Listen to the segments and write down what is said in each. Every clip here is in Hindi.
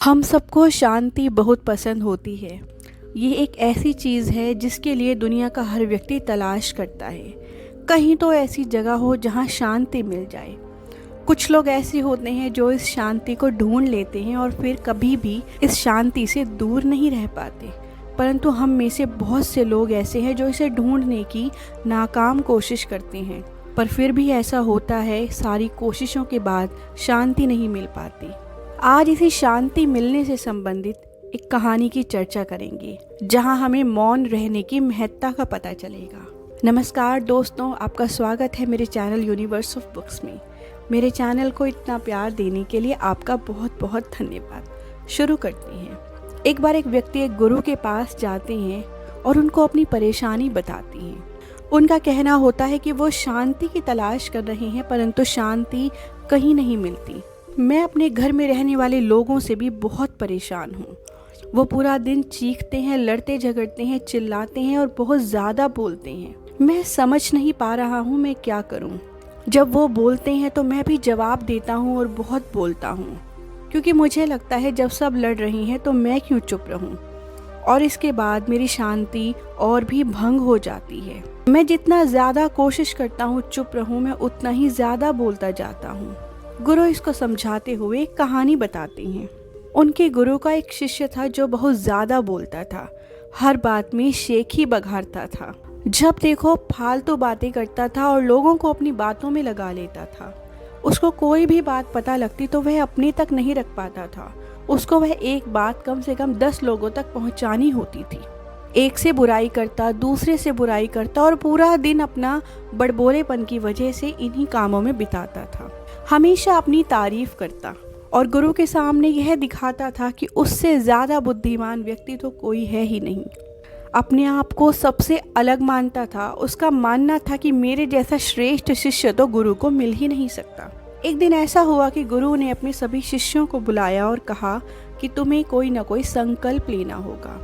हम सबको शांति बहुत पसंद होती है। ये एक ऐसी चीज़ है जिसके लिए दुनिया का हर व्यक्ति तलाश करता है। कहीं तो ऐसी जगह हो जहाँ शांति मिल जाए। कुछ लोग ऐसे होते हैं जो इस शांति को ढूंढ लेते हैं और फिर कभी भी इस शांति से दूर नहीं रह पाते। परंतु हम में से बहुत से लोग ऐसे हैं जो इसे ढूंढने की नाकाम कोशिश करते हैं, पर फिर भी ऐसा होता है, सारी कोशिशों के बाद शांति नहीं मिल पाती। आज इसी शांति मिलने से संबंधित एक कहानी की चर्चा करेंगे, जहां हमें मौन रहने की महत्ता का पता चलेगा। नमस्कार दोस्तों, आपका स्वागत है मेरे चैनल यूनिवर्स ऑफ बुक्स में। मेरे चैनल को इतना प्यार देने के लिए आपका बहुत बहुत धन्यवाद। शुरू करते हैं। एक बार एक व्यक्ति एक गुरु के पास जाते हैं और उनको अपनी परेशानी बताते हैं। उनका कहना होता है कि वो शांति की तलाश कर रहे हैं, परंतु शांति कहीं नहीं मिलती। मैं अपने घर में रहने वाले लोगों से भी बहुत परेशान हूँ। वो पूरा दिन चीखते हैं, लड़ते झगड़ते हैं, चिल्लाते हैं और बहुत ज़्यादा बोलते हैं। मैं समझ नहीं पा रहा हूँ मैं क्या करूँ। जब वो बोलते हैं तो मैं भी जवाब देता हूँ और बहुत बोलता हूँ, क्योंकि मुझे लगता है जब सब लड़ रही हैं तो मैं क्यों चुप रहूँ। और इसके बाद मेरी शांति और भी भंग हो जाती है। मैं जितना ज़्यादा कोशिश करता हूँ चुप रहूँ, मैं उतना ही ज़्यादा बोलता जाता हूँ। गुरु इसको समझाते हुए एक कहानी बताते हैं। उनके गुरु का एक शिष्य था जो बहुत ज़्यादा बोलता था, हर बात में शेख ही बघारता था। जब देखो फालतू बातें करता था और लोगों को अपनी बातों में लगा लेता था। उसको कोई भी बात पता लगती तो वह अपने तक नहीं रख पाता था। उसको वह एक बात कम से कम 10 लोगों तक पहुंचानी होती थी। एक से बुराई करता, दूसरे से बुराई करता और पूरा दिन अपना बड़बोलेपन की वजह से इन्हीं कामों में बिताता था। हमेशा अपनी तारीफ करता और गुरु के सामने यह दिखाता था कि उससे ज़्यादा बुद्धिमान व्यक्ति तो कोई है ही नहीं। अपने आप को सबसे अलग मानता था। उसका मानना था कि मेरे जैसा श्रेष्ठ शिष्य तो गुरु को मिल ही नहीं सकता। एक दिन ऐसा हुआ कि गुरु ने अपने सभी शिष्यों को बुलाया और कहा कि तुम्हें कोई ना कोई संकल्प लेना होगा,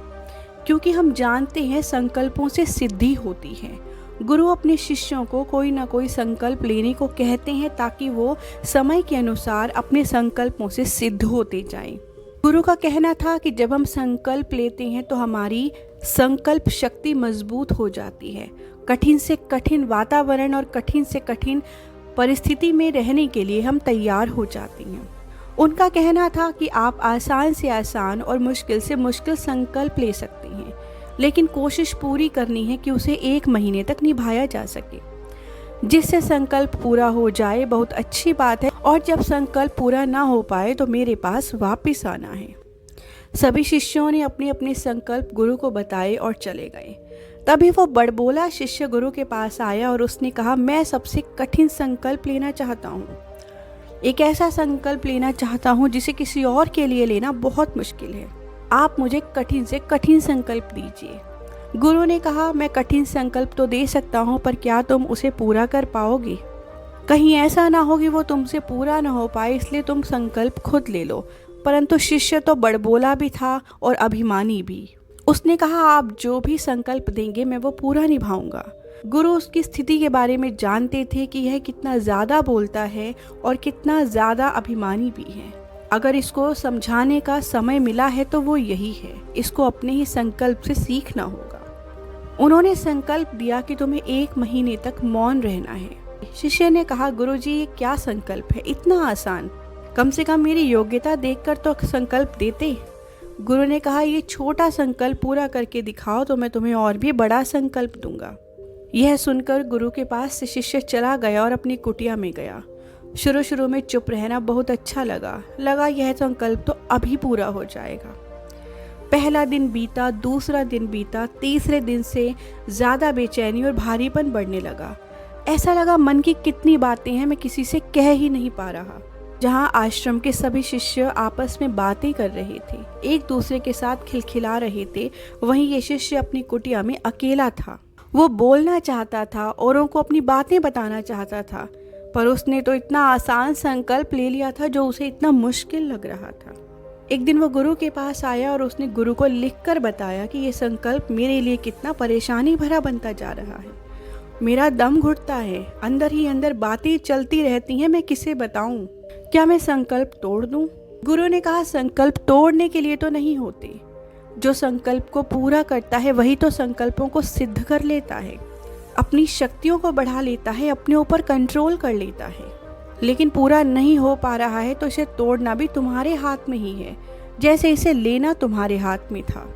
क्योंकि हम जानते हैं संकल्पों से सिद्धि होती है। गुरु अपने शिष्यों को कोई ना कोई संकल्प लेने को कहते हैं ताकि वो समय के अनुसार अपने संकल्पों से सिद्ध होते जाएं। गुरु का कहना था कि जब हम संकल्प लेते हैं तो हमारी संकल्प शक्ति मजबूत हो जाती है। कठिन से कठिन वातावरण और कठिन से कठिन परिस्थिति में रहने के लिए हम तैयार हो जाते हैं। उनका कहना था कि आप आसान से आसान और मुश्किल से मुश्किल संकल्प ले सकते हैं, लेकिन कोशिश पूरी करनी है कि उसे 1 महीने तक निभाया जा सके। जिससे संकल्प पूरा हो जाए बहुत अच्छी बात है, और जब संकल्प पूरा ना हो पाए तो मेरे पास वापस आना है। सभी शिष्यों ने अपने अपने संकल्प गुरु को बताए और चले गए। तभी वो बड़बोला शिष्य गुरु के पास आया और उसने कहा, मैं सबसे कठिन संकल्प लेना चाहता हूँ। एक ऐसा संकल्प लेना चाहता हूँ जिसे किसी और के लिए लेना बहुत मुश्किल है। आप मुझे कठिन से कठिन संकल्प दीजिए। गुरु ने कहा, मैं कठिन संकल्प तो दे सकता हूँ, पर क्या तुम उसे पूरा कर पाओगे? कहीं ऐसा ना हो कि वो तुमसे पूरा ना हो पाए, इसलिए तुम संकल्प खुद ले लो। परंतु शिष्य तो बड़बोला भी था और अभिमानी भी। उसने कहा, आप जो भी संकल्प देंगे मैं वो पूरा निभाऊंगा। गुरु उसकी स्थिति के बारे में जानते थे कि यह कितना ज़्यादा बोलता है और कितना ज़्यादा अभिमानी भी है। अगर इसको समझाने का समय मिला है तो वो यही है, इसको अपने ही संकल्प से सीखना होगा। उन्होंने संकल्प दिया कि तुम्हें 1 महीने तक मौन रहना है। शिष्य ने कहा, गुरुजी ये क्या संकल्प है, इतना आसान? कम से कम मेरी योग्यता देखकर तो संकल्प देते। गुरु ने कहा, ये छोटा संकल्प पूरा करके दिखाओ तो मैं तुम्हें और भी बड़ा संकल्प दूंगा। यह सुनकर गुरु के पास से शिष्य चला गया और अपनी कुटिया में गया। शुरू में चुप रहना बहुत अच्छा लगा यह संकल्प तो अभी पूरा हो जाएगा। पहला दिन बीता, दूसरा दिन बीता, तीसरे दिन से ज़्यादा बेचैनी और भारीपन बढ़ने लगा। ऐसा लगा मन की कितनी बातें हैं मैं किसी से कह ही नहीं पा रहा। जहाँ आश्रम के सभी शिष्य आपस में बातें कर रहे थे, एक दूसरे के साथ खिलखिला रहे थे, वहीं ये शिष्य अपनी कुटिया में अकेला था। वो बोलना चाहता था, औरों को अपनी बातें बताना चाहता था, पर उसने तो इतना आसान संकल्प ले लिया था जो उसे इतना मुश्किल लग रहा था। एक दिन वो गुरु के पास आया और उसने गुरु को लिखकर बताया कि ये संकल्प मेरे लिए कितना परेशानी भरा बनता जा रहा है। मेरा दम घुटता है, अंदर ही अंदर बातें चलती रहती हैं, मैं किसे बताऊं? क्या मैं संकल्प तोड़ दूं? गुरु ने कहा, संकल्प तोड़ने के लिए तो नहीं होते, जो संकल्प को पूरा करता है वही तो संकल्पों को सिद्ध कर लेता है, अपनी शक्तियों को बढ़ा लेता है, अपने ऊपर कंट्रोल कर लेता है। लेकिन पूरा नहीं हो पा रहा है तो इसे तोड़ना भी तुम्हारे हाथ में ही है, जैसे इसे लेना तुम्हारे हाथ में था।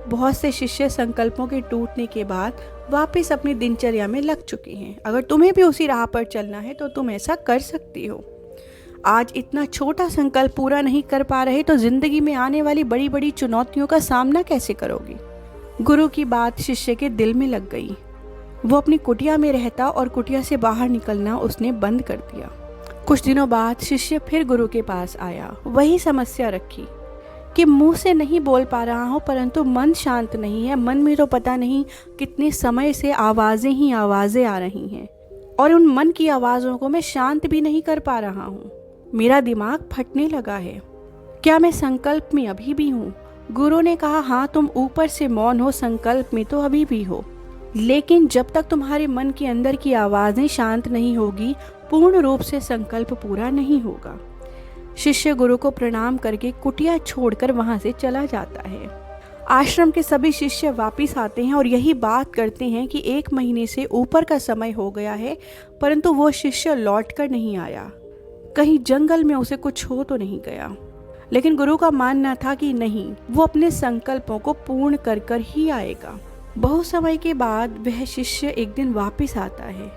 बहुत से शिष्य संकल्पों के टूटने के बाद वापस अपनी दिनचर्या में लग चुके हैं। अगर तुम्हें भी उसी राह पर चलना है तो तुम ऐसा कर सकती हो। आज इतना छोटा संकल्प पूरा नहीं कर पा रहे तो जिंदगी में आने वाली बड़ी बड़ी चुनौतियों का सामना कैसे करोगे? गुरु की बात शिष्य के दिल में लग गई। वो अपनी कुटिया में रहता और कुटिया से बाहर निकलना उसने बंद कर दिया। कुछ दिनों बाद शिष्य फिर गुरु के पास आया। वही समस्या रखी कि मुंह से नहीं बोल पा रहा हूँ परंतु मन शांत नहीं है। मन में तो पता नहीं कितने समय से आवाज़ें ही आवाज़ें आ रही हैं और उन मन की आवाज़ों को मैं शांत भी नहीं कर पा रहा हूँ। मेरा दिमाग फटने लगा है। क्या मैं संकल्प में अभी भी हूँ? गुरु ने कहा, हाँ, तुम ऊपर से मौन हो, संकल्प में तो अभी भी हो, लेकिन जब तक तुम्हारे मन के अंदर की आवाज़ें शांत नहीं होगी पूर्ण रूप से संकल्प पूरा नहीं होगा। शिष्य गुरु को प्रणाम करके कुटिया छोड़कर वहां से चला जाता है। आश्रम के सभी शिष्य वापिस आते हैं और यही बात करते हैं कि 1 महीने से ऊपर का समय हो गया है परंतु वो शिष्य लौट कर नहीं आया। कहीं जंगल में उसे कुछ हो तो नहीं गया। लेकिन गुरु का मानना था कि नहीं, वो अपने संकल्पों को पूर्ण कर कर ही आएगा। बहुत समय के बाद वह शिष्य एक दिन वापिस आता है।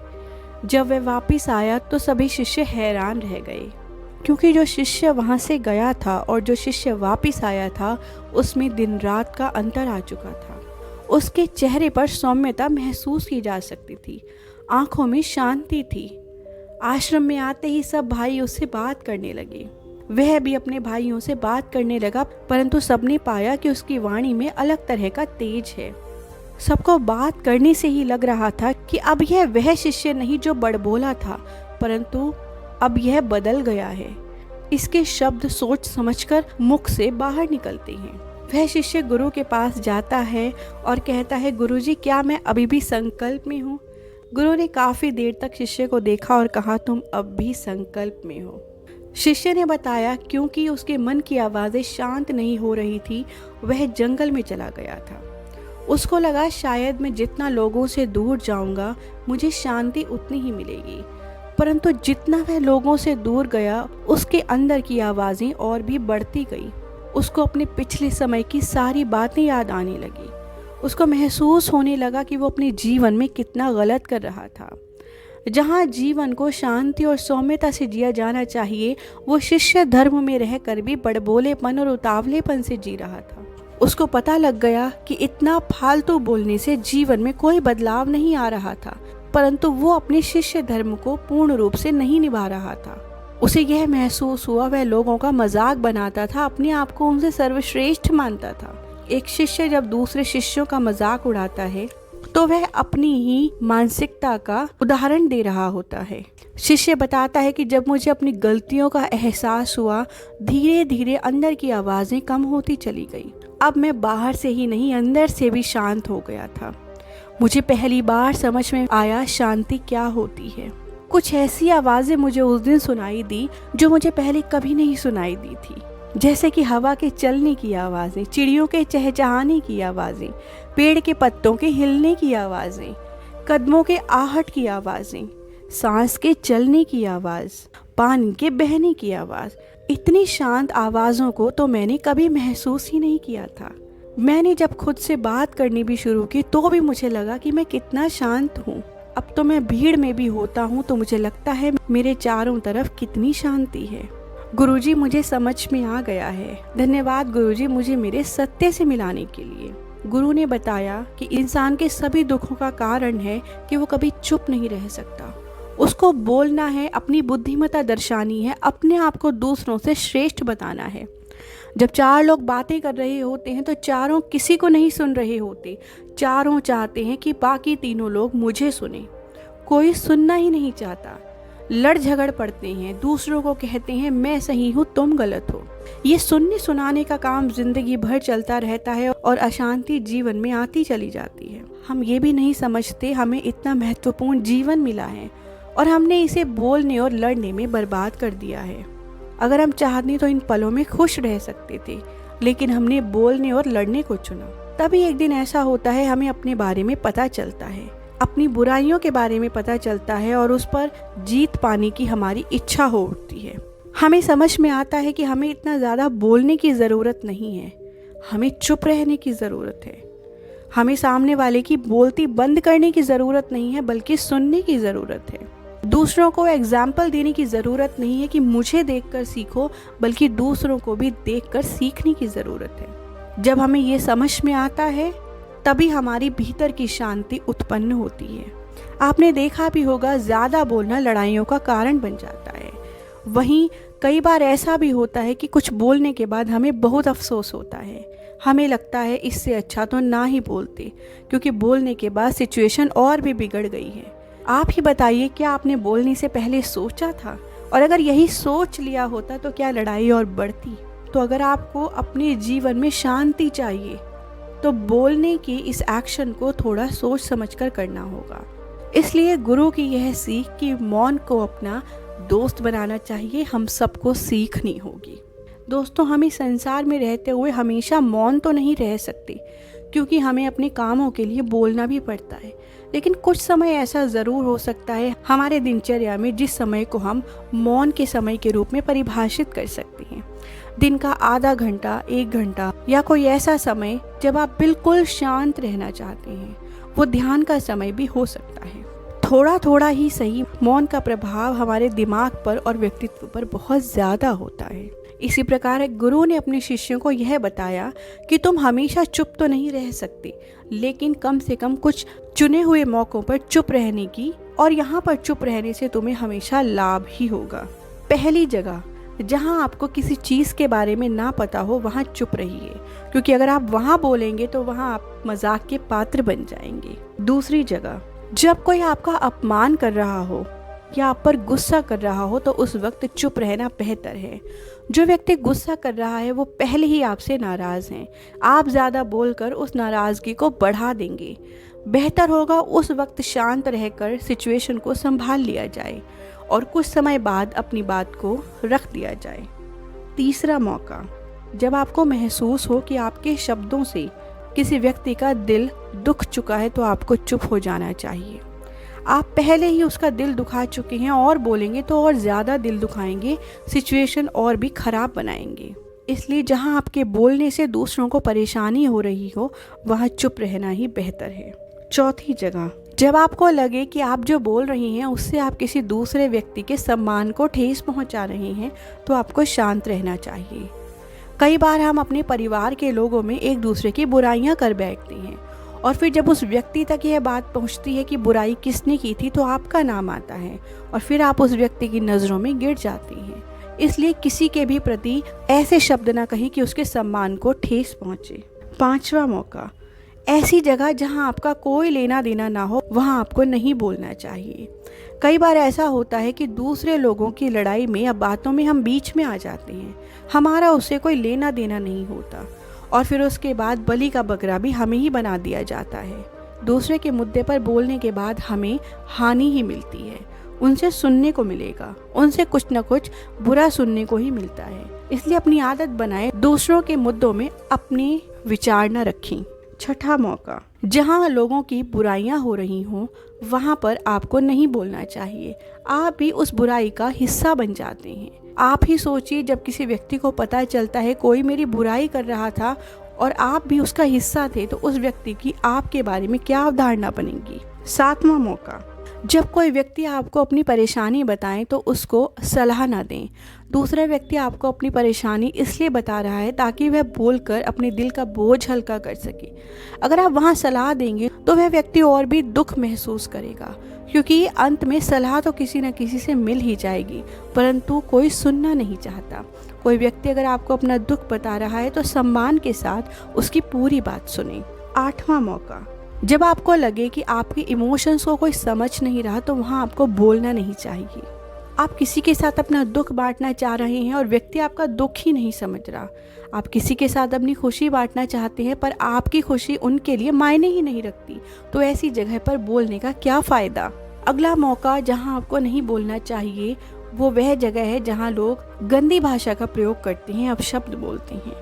जब वह वापिस आया तो सभी शिष्य हैरान रह गए, क्योंकि जो शिष्य वहाँ से गया था और जो शिष्य वापिस आया था उसमें दिन रात का अंतर आ चुका था। उसके चेहरे पर सौम्यता महसूस की जा सकती थी, आंखों में शांति थी। आश्रम में आते ही सब भाई उससे बात करने लगे। वह भी अपने भाइयों से बात करने लगा, परंतु सबने पाया कि उसकी वाणी में अलग तरह का तेज है। सबको बात करने से ही लग रहा था कि अब यह वह शिष्य नहीं जो बड़बोला था, परंतु अब यह बदल गया है। इसके शब्द सोच समझकर मुख से बाहर निकलते हैं। वह शिष्य गुरु के पास जाता है और कहता है, गुरुजी, क्या मैं अभी भी संकल्प में हूँ? गुरु ने काफ़ी देर तक शिष्य को देखा और कहा, तुम अब भी संकल्प में हो। शिष्य ने बताया, क्योंकि उसके मन की आवाज़ें शांत नहीं हो रही थी, वह जंगल में चला गया था। उसको लगा शायद मैं जितना लोगों से दूर जाऊंगा मुझे शांति उतनी ही मिलेगी, परंतु जितना वह लोगों से दूर गया उसके अंदर की आवाज़ें और भी बढ़ती गई। उसको अपने पिछले समय की सारी बातें याद आने लगी। उसको महसूस होने लगा कि वो अपने जीवन में कितना गलत कर रहा था। जहाँ जीवन को शांति और सौम्यता से जिया जाना चाहिए, वो शिष्य धर्म में रहकर भी बड़बोलेपन और उतावलेपन से जी रहा था। उसको पता लग गया कि इतना फालतू बोलने से जीवन में कोई बदलाव नहीं आ रहा था, परंतु वो अपने शिष्य धर्म को पूर्ण रूप से नहीं निभा रहा था। उसे यह महसूस हुआ वह लोगों का मजाक बनाता था, अपने आप को उनसे सर्वश्रेष्ठ मानता था। एक शिष्य जब दूसरे शिष्यों का मजाक उड़ाता है तो वह अपनी ही मानसिकता का उदाहरण दे रहा होता है। शिष्य बताता है कि जब मुझे अपनी गलतियों का एहसास हुआ, धीरे धीरे अंदर की आवाज़ें कम होती चली गई। अब मैं बाहर से ही नहीं अंदर से भी शांत हो गया था। मुझे पहली बार समझ में आया शांति क्या होती है। कुछ ऐसी आवाज़ें मुझे उस दिन सुनाई दी जो मुझे पहले कभी नहीं सुनाई दी थी, जैसे कि हवा के चलने की आवाज़ें, चिड़ियों के चहचहाने की आवाज़ें, पेड़ के पत्तों के हिलने की आवाज़ें, कदमों के आहट की आवाज़ें, सांस के चलने की आवाज़, पानी के बहने की आवाज़। इतनी शांत आवाज़ों को तो मैंने कभी महसूस ही नहीं किया था। मैंने जब खुद से बात करनी भी शुरू की तो भी मुझे लगा कि मैं कितना शांत हूँ। अब तो मैं भीड़ में भी होता हूँ तो मुझे लगता है मेरे चारों तरफ कितनी शांति है। गुरुजी, मुझे समझ में आ गया है। धन्यवाद गुरुजी, मुझे मेरे सत्य से मिलाने के लिए। गुरु ने बताया कि इंसान के सभी दुखों का कारण है कि वो कभी चुप नहीं रह सकता। उसको बोलना है, अपनी बुद्धिमत्ता दर्शानी है, अपने आप को दूसरों से श्रेष्ठ बताना है। जब 4 लोग बातें कर रहे होते हैं तो चारों किसी को नहीं सुन रहे होते। चारों चाहते हैं कि बाकी तीनों लोग मुझे सुने। कोई सुनना ही नहीं चाहता। लड़ झगड़ पड़ते हैं, दूसरों को कहते हैं मैं सही हूँ तुम गलत हो। ये सुनने सुनाने का काम जिंदगी भर चलता रहता है और अशांति जीवन में आती चली जाती है। हम ये भी नहीं समझते हमें इतना महत्वपूर्ण जीवन मिला है और हमने इसे बोलने और लड़ने में बर्बाद कर दिया है। अगर हम चाहते तो इन पलों में खुश रह सकते थे, लेकिन हमने बोलने और लड़ने को चुना। तभी एक दिन ऐसा होता है, हमें अपने बारे में पता चलता है, अपनी बुराइयों के बारे में पता चलता है और उस पर जीत पाने की हमारी इच्छा हो उठती है। हमें समझ में आता है कि हमें इतना ज़्यादा बोलने की ज़रूरत नहीं है, हमें चुप रहने की ज़रूरत है। हमें सामने वाले की बोलती बंद करने की ज़रूरत नहीं है, बल्कि सुनने की ज़रूरत है। दूसरों को एग्जाम्पल देने की ज़रूरत नहीं है कि मुझे देखकर सीखो, बल्कि दूसरों को भी देखकर सीखने की ज़रूरत है। जब हमें ये समझ में आता है, तभी हमारी भीतर की शांति उत्पन्न होती है। आपने देखा भी होगा, ज़्यादा बोलना लड़ाइयों का कारण बन जाता है। वहीं कई बार ऐसा भी होता है कि कुछ बोलने के बाद हमें बहुत अफसोस होता है। हमें लगता है इससे अच्छा तो ना ही बोलते, क्योंकि बोलने के बाद सिचुएशन और भी बिगड़ गई है। आप ही बताइए, क्या आपने बोलने से पहले सोचा था? और अगर यही सोच लिया होता तो क्या लड़ाई और बढ़ती? तो अगर आपको अपने जीवन में शांति चाहिए तो बोलने की इस एक्शन को थोड़ा सोच समझकर करना होगा। इसलिए गुरु की यह सीख कि मौन को अपना दोस्त बनाना चाहिए, हम सबको सीखनी होगी। दोस्तों, हम इस संसार में रहते हुए हमेशा मौन तो नहीं रह सकते, क्योंकि हमें अपने कामों के लिए बोलना भी पड़ता है। लेकिन कुछ समय ऐसा ज़रूर हो सकता है हमारे दिनचर्या में, जिस समय को हम मौन के समय के रूप में परिभाषित कर सकते हैं। दिन का आधा घंटा, 1 घंटा या कोई ऐसा समय जब आप बिल्कुल शांत रहना चाहते हैं। वो ध्यान का समय भी हो सकता है। थोड़ा थोड़ा ही सही, मौन का प्रभाव हमारे दिमाग पर और व्यक्तित्व पर बहुत ज़्यादा होता है। इसी प्रकार गुरु ने अपने शिष्यों को यह बताया कि तुम हमेशा चुप तो नहीं रह सकते, लेकिन कम से कम कुछ चुने हुए मौक़ों पर चुप रहने की, और यहाँ पर चुप रहने से तुम्हें हमेशा लाभ ही होगा। पहली जगह, जहाँ आपको किसी चीज़ के बारे में ना पता हो, वहाँ चुप रहिए, क्योंकि अगर आप वहाँ बोलेंगे तो वहाँ आप मजाक के पात्र बन जाएंगे। दूसरी जगह, जब कोई आपका अपमान कर रहा हो या आप पर गुस्सा कर रहा हो, तो उस वक्त चुप रहना बेहतर है। जो व्यक्ति गुस्सा कर रहा है वो पहले ही आपसे नाराज़ हैं। आप ज़्यादा बोलकर उस नाराज़गी को बढ़ा देंगे। बेहतर होगा उस वक्त शांत रहकर सिचुएशन को संभाल लिया जाए और कुछ समय बाद अपनी बात को रख दिया जाए। तीसरा मौका, जब आपको महसूस हो कि आपके शब्दों से किसी व्यक्ति का दिल दुख चुका है, तो आपको चुप हो जाना चाहिए। आप पहले ही उसका दिल दुखा चुके हैं और बोलेंगे तो और ज़्यादा दिल दुखाएंगे, सिचुएशन और भी ख़राब बनाएंगे। इसलिए जहां आपके बोलने से दूसरों को परेशानी हो रही हो, वहां चुप रहना ही बेहतर है। चौथी जगह, जब आपको लगे कि आप जो बोल रही हैं उससे आप किसी दूसरे व्यक्ति के सम्मान को ठेस पहुंचा रहे हैं, तो आपको शांत रहना चाहिए। कई बार हम अपने परिवार के लोगों में एक दूसरे की बुराइयां कर बैठते हैं, और फिर जब उस व्यक्ति तक यह बात पहुंचती है कि बुराई किसने की थी, तो आपका नाम आता है और फिर आप उस व्यक्ति की नज़रों में गिर जाती हैं। इसलिए किसी के भी प्रति ऐसे शब्द ना कहें कि उसके सम्मान को ठेस पहुंचे। पांचवा मौका, ऐसी जगह जहां आपका कोई लेना देना ना हो, वहां आपको नहीं बोलना चाहिए। कई बार ऐसा होता है कि दूसरे लोगों की लड़ाई में या बातों में हम बीच में आ जाते हैं, हमारा उससे कोई लेना देना नहीं होता, और फिर उसके बाद बलि का बकरा भी हमें ही बना दिया जाता है। दूसरे के मुद्दे पर बोलने के बाद हमें हानि ही मिलती है, उनसे सुनने को मिलेगा, उनसे कुछ न कुछ बुरा सुनने को ही मिलता है। इसलिए अपनी आदत बनाएं, दूसरों के मुद्दों में अपने विचार न रखें। छठा मौका, जहां लोगों की बुराइयां हो रही हों, वहां पर आपको नहीं बोलना चाहिए। आप भी उस बुराई का हिस्सा बन जाते हैं। आप ही सोचिए, जब किसी व्यक्ति को पता चलता है कोई मेरी बुराई कर रहा था और आप भी उसका हिस्सा थे, तो उस व्यक्ति की आपके बारे में क्या अवधारणा बनेगी। सातवां मौका, जब कोई व्यक्ति आपको अपनी परेशानी बताए तो उसको सलाह ना दें। दूसरा व्यक्ति आपको अपनी परेशानी इसलिए बता रहा है ताकि वह बोलकर अपने दिल का बोझ हल्का कर सके। अगर आप वहाँ सलाह देंगे तो वह व्यक्ति और भी दुख महसूस करेगा, क्योंकि अंत में सलाह तो किसी न किसी से मिल ही जाएगी, परंतु कोई सुनना नहीं चाहता। कोई व्यक्ति अगर आपको अपना दुख बता रहा है तो सम्मान के साथ उसकी पूरी बात सुने। आठवां मौका, जब आपको लगे कि आपके इमोशंस को कोई समझ नहीं रहा, तो वहाँ आपको बोलना नहीं चाहिए। आप किसी के साथ अपना दुख बांटना चाह रहे हैं और व्यक्ति आपका दुख ही नहीं समझ रहा। आप किसी के साथ अपनी खुशी बांटना चाहते हैं, पर आपकी खुशी उनके लिए मायने ही नहीं रखती, तो ऐसी जगह पर बोलने का क्या फ़ायदा। अगला मौका जहां आपको नहीं बोलना चाहिए वो वह जगह है जहाँ लोग गंदी भाषा का प्रयोग करते हैं, अपशब्द बोलते हैं।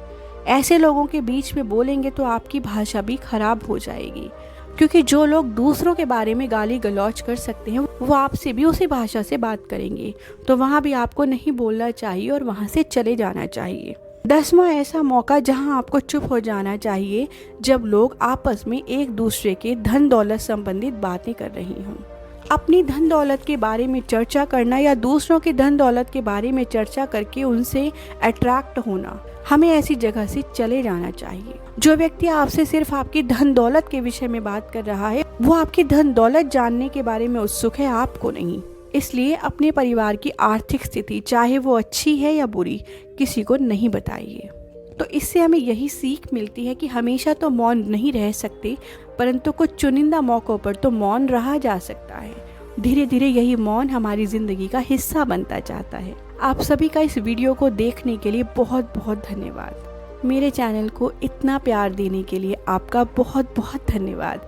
ऐसे लोगों के बीच में बोलेंगे तो आपकी भाषा भी खराब हो जाएगी, क्योंकि जो लोग दूसरों के बारे में गाली गलौज कर सकते हैं वो आपसे भी उसी भाषा से बात करेंगे। तो वहाँ भी आपको नहीं बोलना चाहिए और वहाँ से चले जाना चाहिए। 10वां ऐसा मौका जहाँ आपको चुप हो जाना चाहिए, जब लोग आपस में एक दूसरे के धन दौलत संबंधित बातें कर रही हों। अपनी धन दौलत के बारे में चर्चा करना या दूसरों की धन दौलत के बारे में चर्चा करके उनसे अट्रैक्ट होना, हमें ऐसी जगह से चले जाना चाहिए। जो व्यक्ति आपसे सिर्फ आपकी धन दौलत के विषय में बात कर रहा है, वो आपकी धन दौलत जानने के बारे में उत्सुक है, आपको नहीं। इसलिए अपने परिवार की आर्थिक स्थिति, चाहे वो अच्छी है या बुरी, किसी को नहीं बताइए। तो इससे हमें यही सीख मिलती है कि हमेशा तो मौन नहीं रह सकते, परंतु कुछ चुनिंदा मौक़ों पर तो मौन रहा जा सकता है। धीरे धीरे यही मौन हमारी ज़िंदगी का हिस्सा बनता जाता है। आप सभी का इस वीडियो को देखने के लिए बहुत बहुत धन्यवाद। मेरे चैनल को इतना प्यार देने के लिए आपका बहुत बहुत धन्यवाद।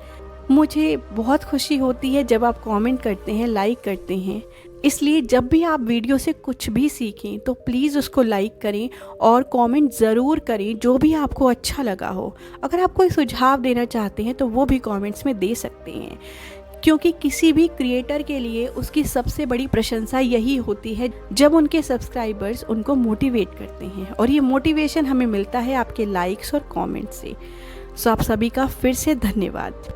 मुझे बहुत खुशी होती है जब आप कमेंट करते हैं, लाइक करते हैं। इसलिए जब भी आप वीडियो से कुछ भी सीखें तो प्लीज़ उसको लाइक करें और कमेंट ज़रूर करें, जो भी आपको अच्छा लगा हो। अगर आप कोई सुझाव देना चाहते हैं तो वो भी कमेंट्स में दे सकते हैं, क्योंकि किसी भी क्रिएटर के लिए उसकी सबसे बड़ी प्रशंसा यही होती है जब उनके सब्सक्राइबर्स उनको मोटिवेट करते हैं, और ये मोटिवेशन हमें मिलता है आपके लाइक्स और कमेंट्स से। सो आप सभी का फिर से धन्यवाद।